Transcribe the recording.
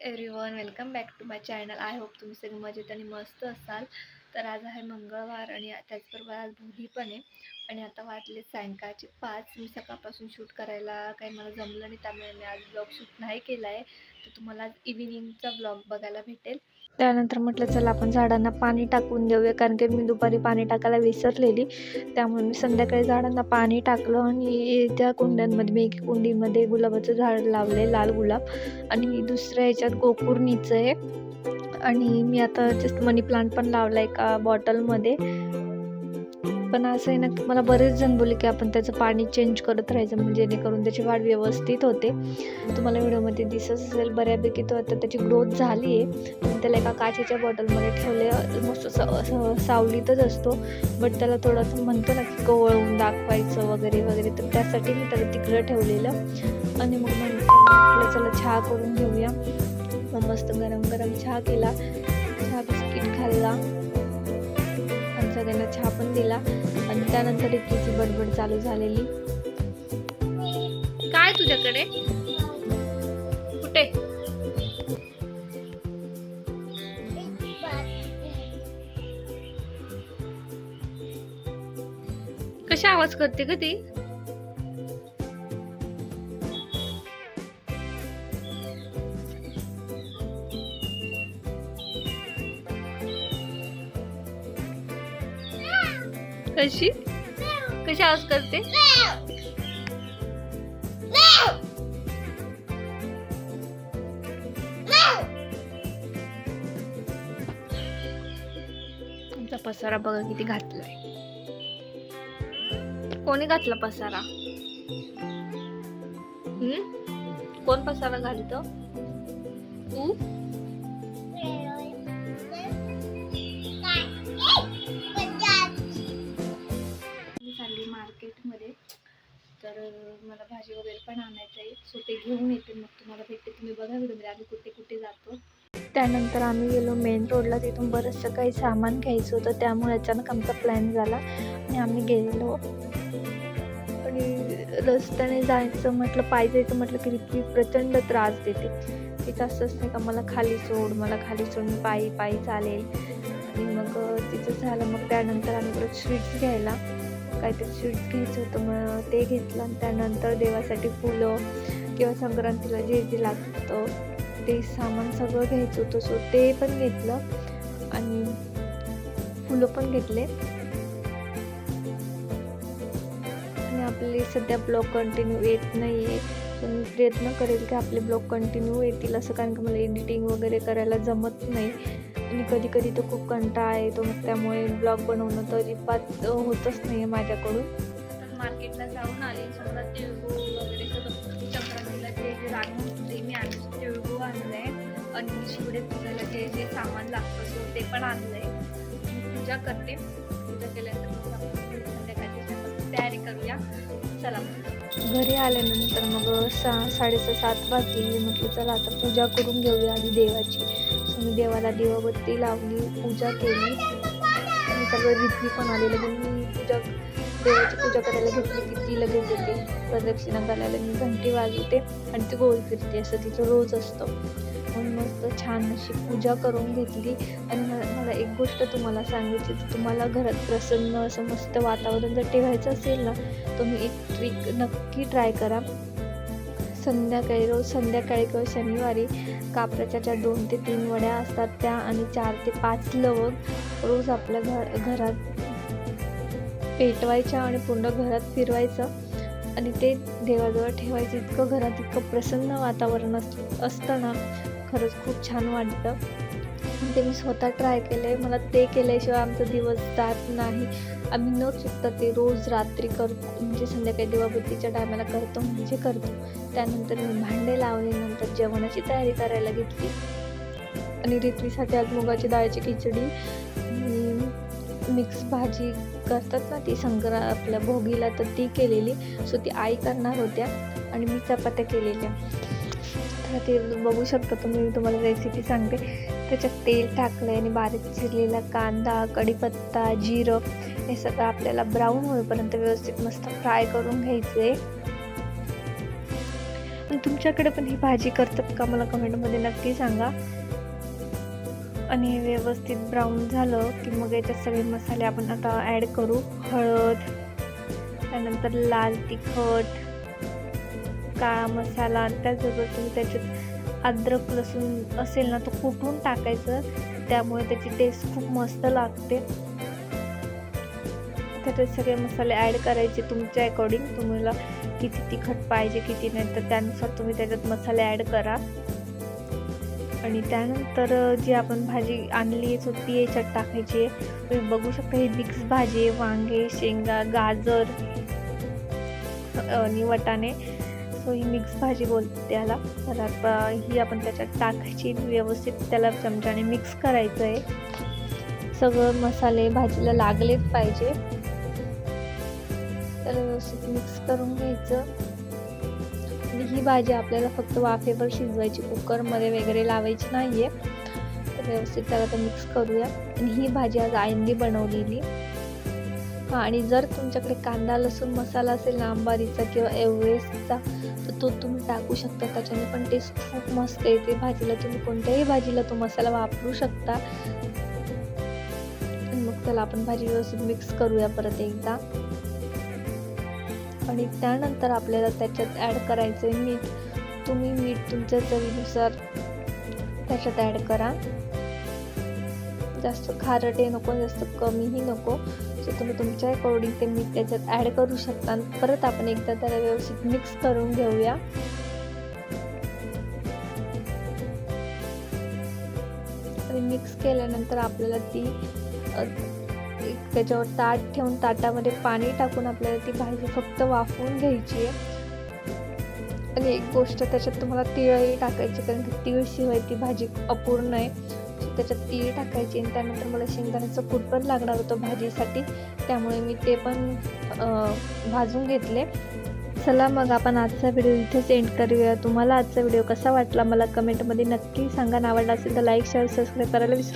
Everyone, welcome back to my channel. I hope तुम्ही सगळे मजेत आणि मस्त असाल. तर आज आहे मंगळवार आणि त्याचबरोबर आज भोगी पण आहे. आणि आता वाजले सायंकाळचे 5. मी सकाळपासून शूट करायला काही मला जमलं नाही, त्यामुळे मी आज ब्लॉग शूट नाही केला आहे. तर तुम्हाला आज इव्हिनिंगचा ब्लॉग बघायला भेटेल. त्यानंतर म्हटलं चला आपण झाडांना पाणी टाकून देऊया, कारण की मी दुपारी पाणी टाकायला विसरलेली. त्यामुळे मी संध्याकाळी झाडांना पाणी टाकलं आणि त्या कुंड्यांमध्ये मी एक कुंडीमध्ये गुलाबाचं झाड लावले, लाल गुलाब, आणि दुसऱ्या ह्याच्यात गोकुर्णीचं आहे. आणि मी आता जस्ट मनी प्लांट पण लावला एका बॉटलमध्ये. पण असं आहे ना, मला बरेच जण बोलले की आपण त्याचं पाणी चेंज करत राहायचं, म्हणजे जेणेकरून त्याची वाढ व्यवस्थित होते. तुम्हाला व्हिडिओमध्ये दिसत असेल बऱ्यापैकी तो आता त्याची ग्रोथ झाली आहे. मी त्याला एका काचेच्या बॉटलमध्ये ठेवले. ऑलमोस्ट सावलीतच असतो, बट त्याला थोडंसं म्हणतो ना की कवळून दाखवायचं वगैरे वगैरे, तर त्यासाठी मी त्याला तिकडं ठेवलेलं. आणि मग म्हटलं चला चहा करून घेऊया. मग मस्त गरम गरम चहा केला, चहा बिस्किट खाल्ला आणि सगळ्यांना चहा पण दिला. आणि त्यानंतर इतकीची बडबड चालू झालेली. काय तुझ्याकडे कुठे? कशी आवाज करते ग ती? कशी कशी आवाज करते? तुमचा पसारा बघा किती घातलाय. कोणी घातला पसारा? कोण पसारा घालतो? तू? चालली मार्केटमध्ये, तर मला भाजी वगैरे पण आणायचं आहे. सो ते घेऊन येते, मग तुम्हाला भेटते. तुम्ही बघा व्हिडिओमध्ये आम्ही कुठे कुठे जातो. त्यानंतर आम्ही गेलो मेन रोडला. तिथून बरंचसं काही सामान घ्यायचं होतं, त्यामुळे अचानक आमचा प्लॅन झाला आणि आम्ही गेलो. आणि रस्त्याने जायचं म्हटलं, पायी जायचं म्हटलं की ती प्रचंड त्रास देते. तिचं असंच नाही का मला खाली सोड, मला खाली सोड, मी पायी पायी चालेल. आणि मग तिचं झालं. मग त्यानंतर आम्ही परत स्वीट्स घ्यायला, काहीतरी स्वीट्स घ्यायचं होतं, मग ते घेतलं. आणि त्यानंतर देवासाठी फुलं किंवा संक्रांतीला जे जे लागतं ते सामान सगळं घ्यायचं होतं. सो ते पण घेतलं आणि फुलं पण घेतले. आणि आपले सध्या ब्लॉग कंटिन्यू येत नाही आहे, तर मी प्रयत्न करेल की आपले ब्लॉग कंटिन्यू येतील असं, कारण की मला एडिटिंग वगैरे करायला जमत नाही. आणि कधी कधी तर खूप कंटाळा येतो, मग त्यामुळे ब्लॉग बनवणं तर अजिबात होतच नाही आहे माझ्याकडून. तर मार्केटला जाऊन आले, सगळं तिळगुळ वगैरे सगळं संक्रांतीला जे जे लागणार होते मी आणलं. तिळगुळ आणलं आहे आणि शिवडे पूजायला जे जे सामान लागतं सो ते पण आणलं आहे. पूजा करते. पूजा केल्यानंतर संध्याकाळची तयारी करूया. चला. घरी आल्यानंतर मग 6-7 वाजली. म्हटलं चला आता पूजा करून घेऊया आधी देवाची. मी देवाला दिवाबत्ती लावली, पूजा केली. आणि सगळं रिद्धी पण आलेलं, की मी देवाची पूजा करायला घेतली की ती लगेच येते. प्रदक्षिणा घालायला मी घंटी वाजवते आणि ती गोल फिरते, असं तिचं रोज असतं. म्हणून मस्त छान अशी पूजा करून घेतली. आणि मला एक गोष्ट तुम्हाला सांगायची, तर तुम्हाला घरात प्रसन्न असं मस्त वातावरण जर ठेवायचं असेल ना, तुम्ही एक ट्रिक नक्की ट्राय करा. रोज संध्याकाळी किंवा शनिवारी कापराच्या ज्या 2 ते 3 वड्या असतात त्या, आणि 4 ते 5 लवंग रोज आपल्या घरात पेटवायच्या आणि पूर्ण घरात फिरवायचं आणि ते देवाजवळ ठेवायचं. इतकं घरात इतकं प्रसन्न वातावरण असतं ना, खरंच खूप छान वाटतं. ते मी स्वतः ट्राय केलं आहे. मला ते केल्याशिवाय आमचा दिवस जात नाही. आम्ही न चुकता ते रोज रात्री करतो, म्हणजे संध्याकाळी दिवाबत्तीच्या टायमाला करतो म्हणजे करतो. त्यानंतर मी भांडे लावले, नंतर जेवणाची तयारी करायला घेतली. आणि रित्वीसाठी आज मुगाची डाळीची खिचडी आणि मिक्स भाजी करतात ना ती आपल्या भोगीला, तर ती केलेली. सो ती आई करणार होत्या आणि मी चपात्या केलेल्या. तर ते बघू शकता तुम्ही, तुम्हाला रेसिपी सांगते. त्याच्यात तेल टाकलं आणि बारीक चिरलेला कांदा, कढीपत्ता, जिरं हे सगळं आपल्याला ब्राऊन होईपर्यंत व्यवस्थित मस्त फ्राय करून घ्यायचं आहे. तुमच्याकडे पण ही भाजी करतात का मला कमेंटमध्ये नक्की सांगा. आणि हे व्यवस्थित ब्राऊन झालं की मग याच्यात सगळे मसाले आपण आता ॲड करू. हळद, त्यानंतर लाल तिखट, काळा मसाला, त्याचबरोबर तुम्ही त्याच्यात अद्रक लसूण असेल ना तो कुटून टाकायचं, त्यामुळे त्याची टेस्ट खूप मस्त लागते. त्याच्यात सगळे मसाले ॲड करायचे तुमच्या अकॉर्डिंग, तुम्हाला किती तिखट पाहिजे किती नाही तर त्यानुसार तुम्ही त्याच्यात मसाले ॲड करा. आणि त्यानंतर जी आपण भाजी आणली आहे ती याच्यात टाकायची आहे. तुम्ही बघू शकता ही मिक्स भाजी आहे, वांगे, शेंगा, गाजर आणि वाटाणे, सो ही मिक्स भाजी बोलते त्याला. तर आता ही आपण त्याच्यात टाकायची, व्यवस्थित त्याला चमच्याने मिक्स करायचं आहे. सगळं मसाले भाजीला लागलेच पाहिजे, त्याला व्यवस्थित मिक्स करून घ्यायचं. आणि ही भाजी आपल्याला फक्त वाफेवर शिजवायची, कुकरमध्ये वगैरे लावायची नाही आहे. तर व्यवस्थित त्याला तर मिक्स करूया. आणि ही भाजी आज आईंनी बनवलेली. हां, आणि जर तुमच्याकडे कांदा लसूण मसाला असेल ना अंबारीचा किंवा एव्हरेस्टचा, तर तो तुम्ही टाकू शकता, त्याच्याने पण टेस्ट खूप मस्त येते भाजीला. तुम्ही कोणत्याही भाजीला तो मसाला वापरू शकता. आणि मग त्याला आपण भाजी व्यवस्थित मिक्स करूया परत एकदा. आणि त्यानंतर आपल्याला त्याच्यात ॲड करायचं आहे मीठ. तुम्ही मीठ तुमच्या चवीनुसार त्याच्यात ॲड करा. जास्त खारटही नको, जास्त कमीही नको, सो तुम्ही तुमच्या अकॉर्डिंग ते मीठ त्याच्यात ॲड करू शकता. परत आपण एकदा त्याला व्यवस्थित मिक्स करून घेऊया. आणि मिक्स केल्यानंतर आपल्याला ती त्याच्यावर ताट ठेवून ताटामध्ये पाणी टाकून आपल्याला ती भाजी फक्त वाफवून घ्यायची आहे. आणि एक गोष्ट, त्याच्यात तुम्हाला तीळही टाकायची, कारण की तीळशिवाय ती भाजी अपूर्ण आहे. सो त्याच्यात तीळ टाकायची. आणि त्यानंतर मला शेंगदाण्याचं कूट पण लागणार होतं भाजीसाठी, त्यामुळे मी ते पण भाजून घेतले. चला मग आपण आजचा व्हिडिओ इथेच एंड करूया. तुम्हाला आजचा व्हिडिओ कसा वाटला मला कमेंटमध्ये नक्की सांगा. आवडला असेल तर लाईक शेअर सबस्क्राईब करायला विसरू